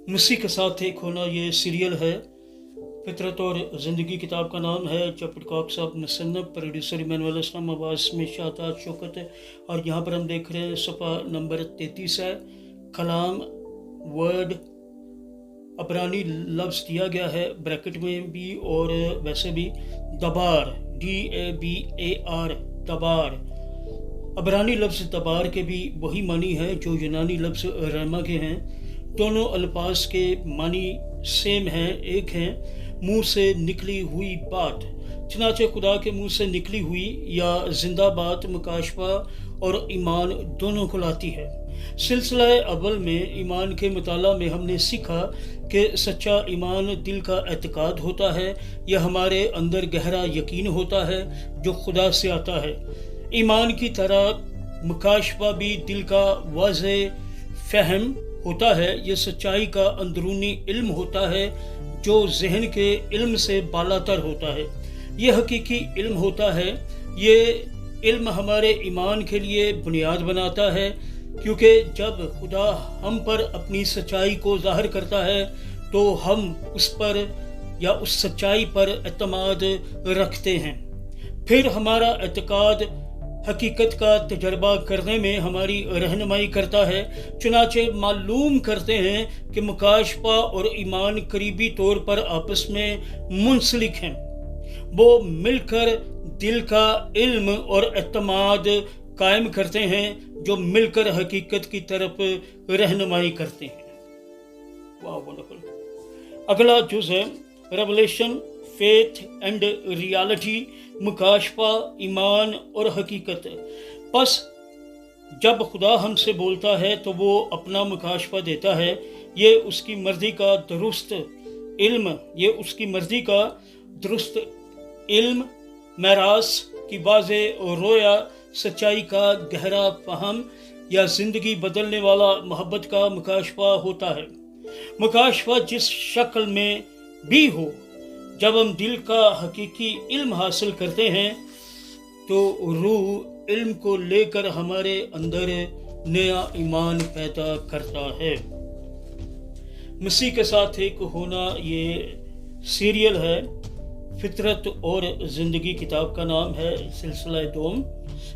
मसीह के साथ एक होना ये सीरियल है। फितरत और ज़िंदगी किताब का नाम है। चपट कॉक साहब मुसन्नफ, प्रोड्यूसर इमानुएल इस्लाम, आवाज़ में शाहताज शौकत है। और यहाँ पर हम देख रहे हैं सफ़ा नंबर 33 है। कलाम वर्ड अबरानी लफ्ज़ दिया गया है ब्रैकेट में भी और वैसे भी। दबार DABAR दबार। अबरानी लफ्ज़ दबार के भी वही मानी है जो यूनानी लफ्ज़ रहमा के हैं। दोनों अल्फाज के मानी सेम हैं, एक हैं। मुंह से निकली हुई बात, चनाचे खुदा के मुंह से निकली हुई या जिंदा बात मुकाशफा और ईमान दोनों को लाती है। सिलसिला अव्वल में ईमान के मुताला में हमने सीखा कि सच्चा ईमान दिल का एतकाद होता है, यह हमारे अंदर गहरा यकीन होता है जो खुदा से आता है। ईमान की तरह मुकाशफा भी दिल का वाज़े फहम होता है, यह सच्चाई का अंदरूनी इल्म होता है जो जहन के इल्म से बालातर होता है। यह हकीकी इल्म होता है। ये इल्म हमारे ईमान के लिए बुनियाद बनाता है, क्योंकि जब खुदा हम पर अपनी सच्चाई को ज़ाहिर करता है तो हम उस पर या उस सच्चाई पर एतमाद रखते हैं। फिर हमारा एतकाद हकीकत का तजर्बा करने में हमारी रहनुमाई करता है। चुनाचे मालूम करते हैं कि मुकाशफा और ईमान करीबी तौर पर आपस में मुंसलिक हैं। वो मिलकर दिल का इल्म और एतमाद कायम करते हैं जो मिलकर हकीकत की तरफ रहनुमाई करते हैं। वाह वंडरफुल। अगला जुज़ है रेवलेशन, फेथ एंड रियलिटी, मुकाशफा, ईमान और हकीकत। बस जब खुदा हमसे बोलता है तो वो अपना मुकाशफा देता है। ये उसकी मर्जी का दुरुस्त इल्म, महरास की वाज़े रोया, सच्चाई का गहरा फहम या ज़िंदगी बदलने वाला मोहब्बत का मुकाशफा होता है। मुकाशफा जिस शक्ल में भी हो, जब हम दिल का हकीकी इल्म हासिल करते हैं तो रूह इल्म को लेकर हमारे अंदर नया ईमान पैदा करता है। मसीह के साथ एक होना ये सीरियल है। फितरत और ज़िंदगी किताब का नाम है। सिलसिला दोम,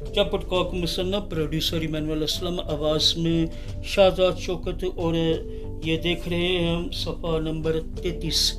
चपट कॉक मुसन्नफ, प्रोड्यूसर इमानुएल इस्लाम, आवाज़ में शाहताज शौकत। और ये देख रहे हैं हम सफ़ा नंबर 33।